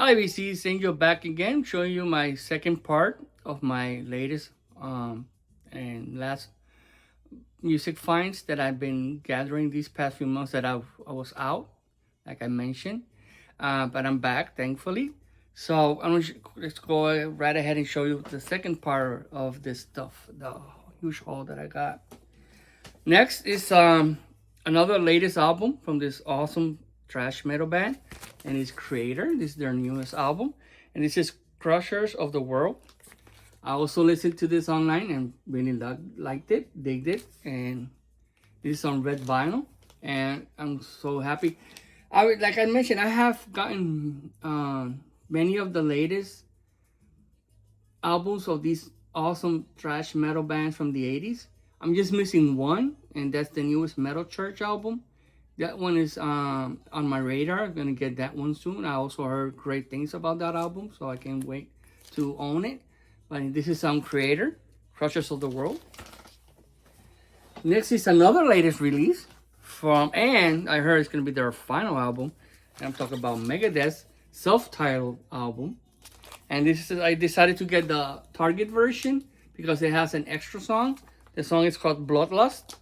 Hi, VC. It's Angel back again, showing you my second part of my latest and last music finds that I've been gathering these past few months that I was out, like I mentioned. But I'm back, thankfully. So let's go right ahead and show you the second part of this stuff, the huge haul that I got. Next is another latest album from this awesome thrash metal band and its creator. This is their newest album, and this is Crushers of the World. I also listened to this online and really liked it, digged it, and this is on red vinyl, and I'm so happy. Like I mentioned, I have gotten many of the latest albums of these awesome thrash metal bands from the 80s. I'm just missing one, and that's the newest Metal Church album. That one is on my radar. I'm gonna get that one soon. I also heard great things about that album, so I can't wait to own it. But this is some creator, Crushers of the World. Next is another latest release from, and I heard it's gonna be their final album. And I'm talking about Megadeth's self-titled album. And this is I decided to get the Target version because it has an extra song. The song is called Bloodlust,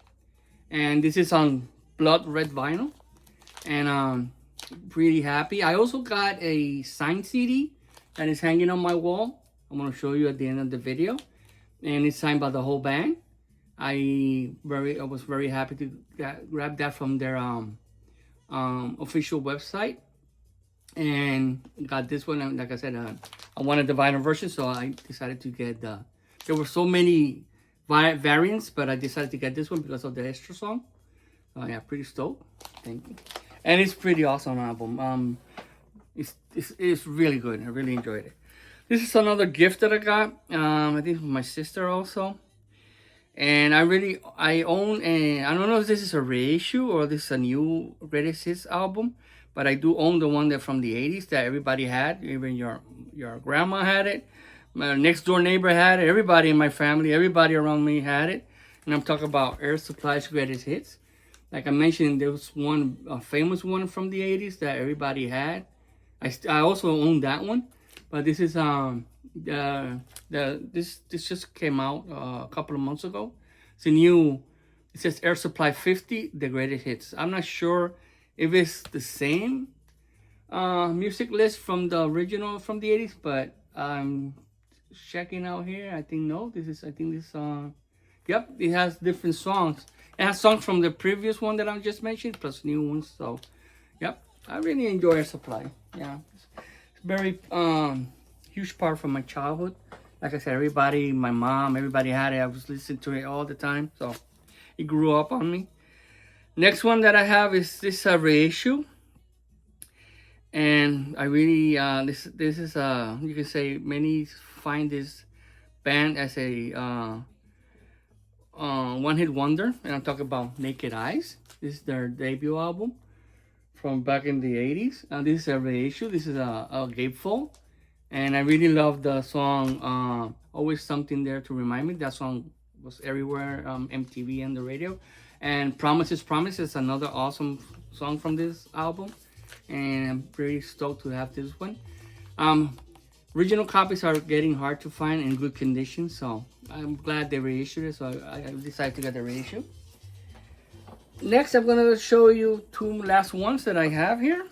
and this is on blood red vinyl, and pretty happy. I also got a signed CD that is hanging on my wall. I'm gonna show you at the end of the video, and it's signed by the whole band. I was very happy to grab that from their official website, and got this one. And like I said, I wanted the vinyl version, so I decided to get the. There were so many variants, but I decided to get this one because of the extra song. Yeah, pretty stoked. Thank you. And it's pretty awesome album. It's really good. I really enjoyed it. This is another gift that I got. I think from my sister also. And I own a, I don't know if this is a reissue or this is a new Greatest Hits album, but I do own the one that from the 80s that everybody had. Even your grandma had it. My next door neighbor had it. Everybody in my family, everybody around me had it. And I'm talking about Air Supply's Greatest Hits. Like I mentioned, there was one a famous one from the 80s that everybody had. I also own that one, but this is this just came out a couple of months ago. It's a new. It says Air Supply 50, the Greatest Hits. I'm not sure if it's the same music list from the original from the 80s, but I'm checking out here. I think no. I think this. Yep, it has different songs. It has songs from the previous one that I just mentioned, plus new ones. So, yep, I really enjoy Air Supply. Yeah, it's very huge part from my childhood. Like I said, everybody, my mom, everybody had it. I was listening to it all the time, so it grew up on me. Next one that I have is this reissue, and I really this is you can say many find this band as a one-hit wonder, and I'm talking about Naked Eyes. This is their debut album from back in the 80s. This is a reissue. This is a gatefold, and I really love the song Always Something There to Remind Me. That song was everywhere, MTV and the radio. And Promises, Promises, another awesome song from this album, and I'm pretty stoked to have this one. Original copies are getting hard to find in good condition, so I'm glad they reissued it, so I decided to get the reissue. Next, I'm going to show you two last ones that I have here.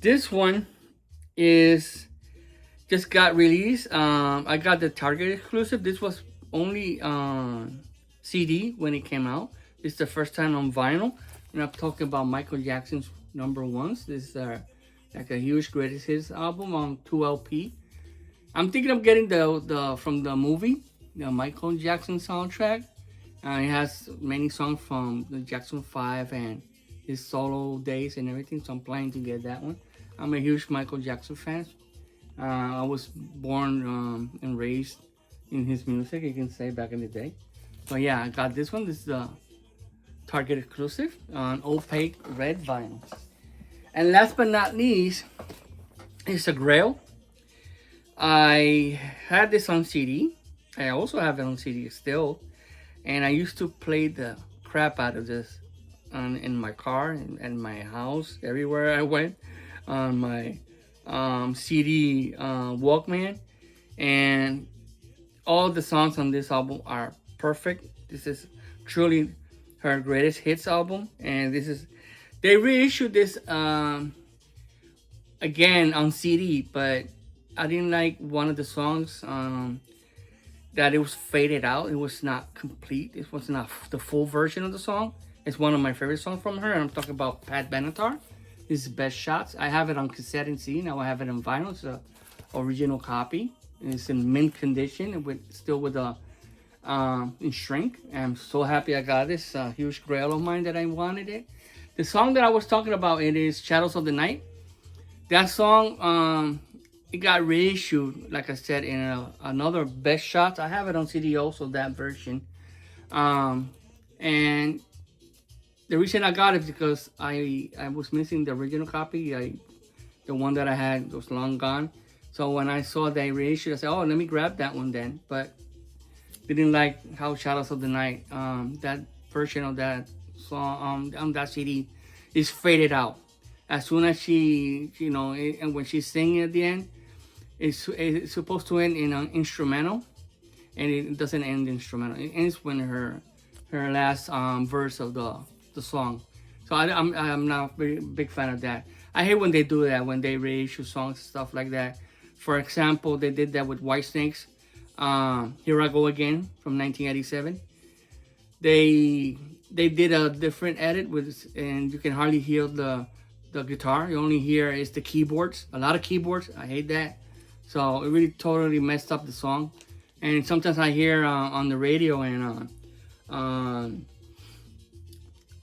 This one is just got released. I got the Target exclusive. This was only CD when it came out. This is the first time on vinyl, and I'm talking about Michael Jackson's number ones. This is like a huge Greatest Hits album on 2LP. I'm thinking of getting the from the movie, the Michael Jackson soundtrack. It has many songs from the Jackson 5 and his solo days and everything, so I'm planning to get that one. I'm a huge Michael Jackson fan. I was born and raised in his music, you can say, back in the day. But yeah, I got this one. This is the Target exclusive on opaque red vinyl. And last but not least, is a Grail. I had this on CD. I also have it on CD still. And I used to play the crap out of this in my car, in my house, everywhere I went, on my CD Walkman, and all the songs on this album are perfect. This is truly her greatest hits album, and this is they reissued this again on CD, but I didn't like one of the songs that it was faded out. It was not complete. It was not the full version of the song. It's one of my favorite songs from her, and I'm talking about Pat Benatar. This is Best Shots. I have it on cassette and CD. Now I have it on vinyl. It's a original copy. It's in mint condition, still with a in shrink. I'm so happy I got this huge grail of mine that I wanted it. The song that I was talking about, it is Shadows of the Night. That song, it got reissued, like I said, in another Best Shots. I have it on CD also, that version. And the reason I got it is because I was missing the original copy. The one that I had was long gone. So when I saw they reissued, I said, oh, let me grab that one then. But didn't like how Shadows of the Night, that version of that song on that CD is faded out. As soon as she, and when she's singing at the end, it's supposed to end in an instrumental, and it doesn't end instrumental. It ends when her last verse of the song. So I'm not a very big fan of that. I hate when they do that, when they reissue songs and stuff like that. For example, they did that with Whitesnake. Here I Go Again from 1987. They did a different edit and you can hardly hear the guitar. You only hear is the keyboards. A lot of keyboards. I hate that. So it really totally messed up the song. And sometimes I hear on the radio and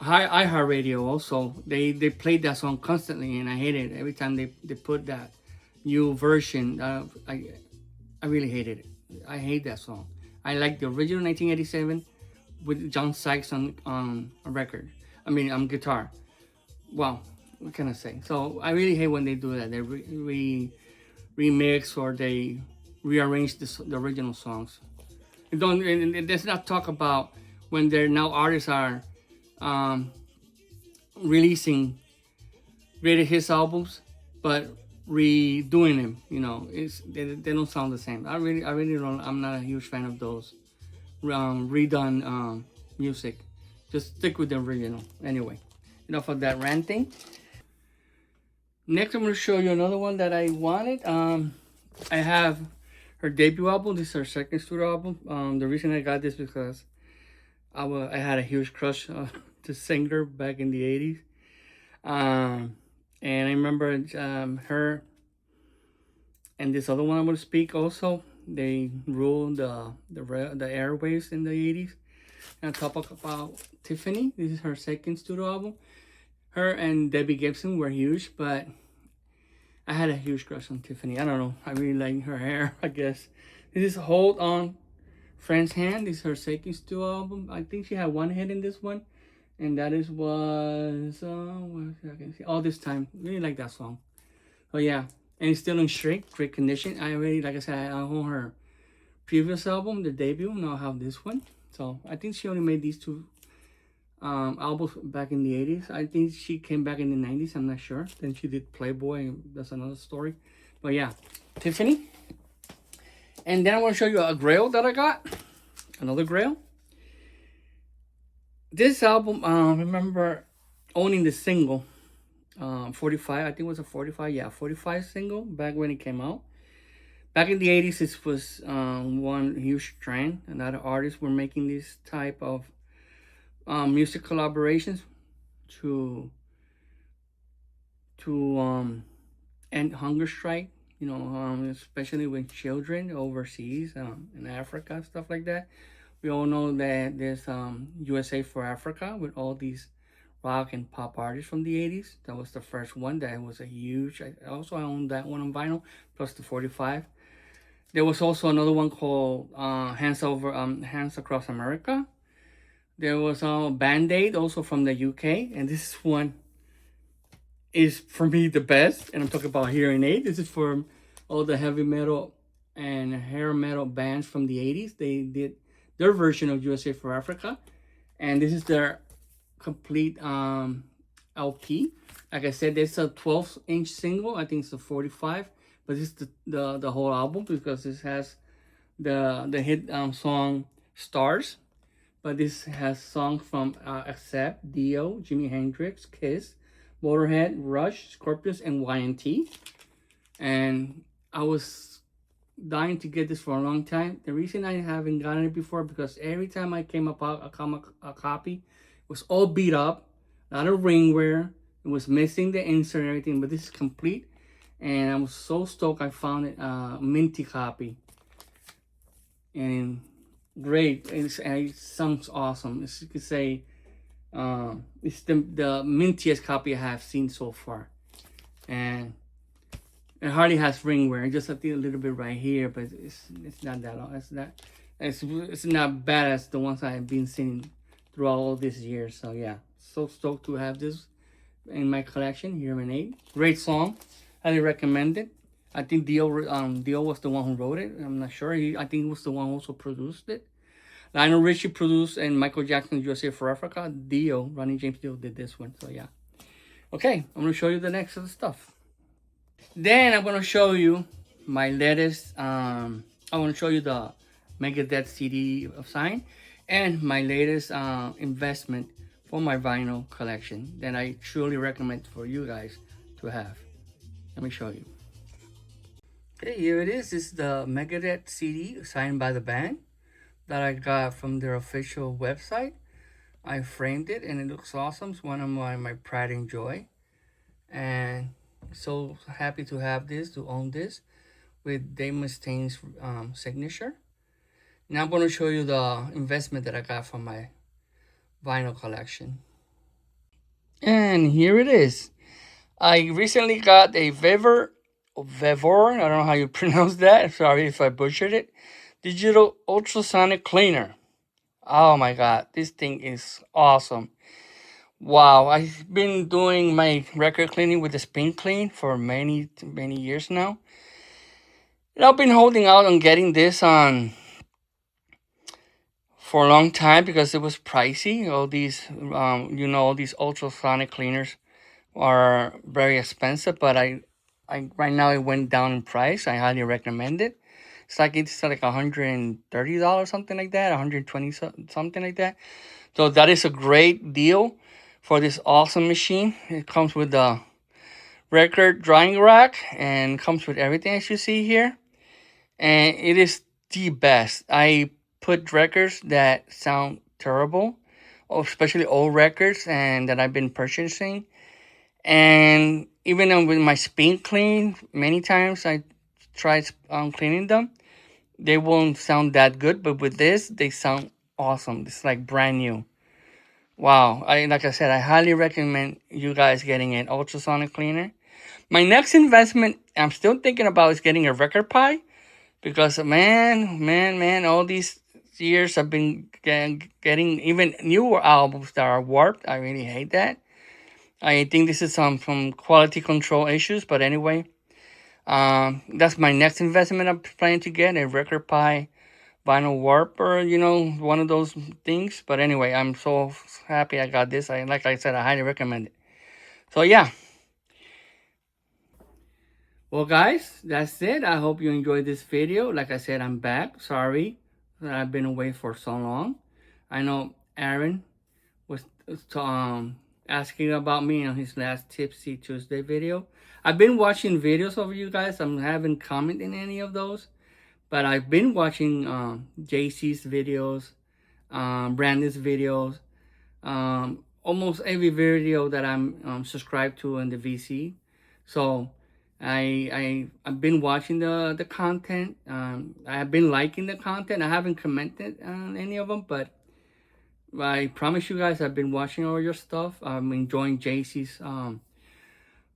iHeartRadio also, they played that song constantly, and I hate it every time they put that new version. I really hated it. I hate that song. I like the original 1987 with John Sykes on a record. I mean, on guitar. Well, what can I say? So I really hate when they do that. They remix or they rearrange the original songs. And let's not talk about when they're now artists are releasing greatest hits albums, but redoing them. They don't sound the same. I really don't. I'm not a huge fan of those redone music. Just stick with the original. Anyway, enough of that ranting. Next, I'm going to show you another one that I wanted. I have her debut album. This is her second studio album. The reason I got this because I had a huge crush to singer back in the 80s. And I remember her and this other one I'm going to speak also. They ruled the airwaves in the 80s. And I'll talk about Tiffany. This is her second studio album. Her and Debbie Gibson were huge, but I had a huge crush on Tiffany. I don't know. I really like her hair, I guess. This is Hold On Friend's Hand. This is her second studio album. I think she had one hit in this one. And that was All This Time. Really like that song. Oh yeah. And it's still in great condition. I really, like I said, I own her previous album, the debut. Now I have this one. So I think she only made these two albums back in the 80s. I think she came back in the 90s. I'm not sure. Then she did Playboy. That's another story. But yeah, Tiffany. And then I want to show you a grail that I got. Another grail. This album, I remember owning the single, 45. I think it was a 45. Yeah, 45 single back when it came out. Back in the 80s, this was one huge trend. A lot of artists were making this type of music collaborations to end hunger strike. Especially with children overseas in Africa, stuff like that. We all know that there's USA for Africa with all these rock and pop artists from the 80s. That was the first one. That was a huge. I owned that one on vinyl, plus the 45. There was also another one called Hands Across America. There was Band-Aid, also from the UK. And this one is, for me, the best. And I'm talking about Hearing Aid. This is for all the heavy metal and hair metal bands from the 80s. They did their version of USA for Africa. And this is their complete LP. Like I said, there's a 12-inch single. I think it's a 45, but this is the whole album because this has the hit song Stars. But this has songs from Accept, Dio, Jimi Hendrix, Kiss, Motorhead, Rush, Scorpions, and Y&T. And I was dying to get this for a long time. The reason I haven't gotten it before because every time I came up a copy, it was all beat up, a lot of ring wear. It was missing the insert and everything, but this is complete. And I was so stoked I found it minty copy. And great, it sounds awesome. As you could say, it's the mintiest copy I have seen so far. And it hardly has ring wear, just I think a little bit right here, but it's not that long. It's not bad as the ones I've been seeing throughout all these years. So yeah, so stoked to have this in my collection. Hearing Aid, great song, highly recommend it. I think Dio was the one who wrote it. I'm not sure. I think he was the one who also produced it. Lionel Richie produced and Michael Jackson USA for Africa. Dio, Ronnie James Dio did this one. So yeah. Okay, I'm gonna show you the next of the stuff. Then I'm gonna show you my latest. I want to show you the Megadeth CD of Sign and my latest investment for my vinyl collection that I truly recommend for you guys to have. Let me show you. Okay, here it is. This is the Megadeth CD signed by the band that I got from their official website. I framed it and it looks awesome. It's one of my pride and joy. And so happy to have this, to own this with Dave Mustaine's signature. Now I'm going to show you the investment that I got from my vinyl collection. And here it is. I recently got a Vevor, I don't know how you pronounce that. Sorry if I butchered it. Digital ultrasonic cleaner. Oh my God, this thing is awesome. Wow, I've been doing my record cleaning with the Spin Clean for many years now. And I've been holding out on getting this on for a long time because it was pricey. All these, all these ultrasonic cleaners are very expensive, but I right now it went down in price. I highly recommend it. It's like $130, something like that, 120 something like that. So that is a great deal for this awesome machine. It comes with the record drying rack and comes with everything as you see here. And it is the best. I put records that sound terrible, especially old records and that I've been purchasing. And even with my Spin Clean, many times I tried cleaning them. They won't sound that good, but with this, they sound awesome. It's like brand new. Wow. Like I said, I highly recommend you guys getting an ultrasonic cleaner. My next investment, I'm still thinking about is getting a Record Pi because man, all these years I've been getting even newer albums that are warped. I really hate that. I think this is some quality control issues, but anyway, that's my next investment. I'm planning to get a Record Pi vinyl warper, one of those things. But anyway, I'm so happy I got this. Like I said, I highly recommend it. So yeah. Well, guys, that's it. I hope you enjoyed this video. Like I said, I'm back. Sorry that I've been away for so long. I know Aaron was asking about me on his last Tipsy Tuesday video. I've been watching videos of you guys. I haven't commented in any of those. But I've been watching JC's videos, Brandon's videos, almost every video that I'm subscribed to in the VC. So I've been watching the content. I've been liking the content. I haven't commented on any of them, but I promise you guys I've been watching all your stuff. I'm enjoying JC's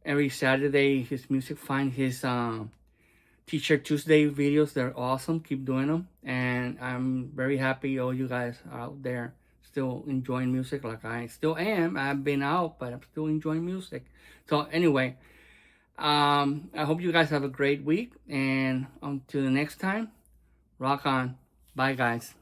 every Saturday, his Music Find, his T-shirt Tuesday videos. They're awesome. Keep doing them. And I'm very happy all you guys out there still enjoying music like I still am. I've been out, but I'm still enjoying music. So anyway, I hope you guys have a great week. And until the next time, rock on. Bye, guys.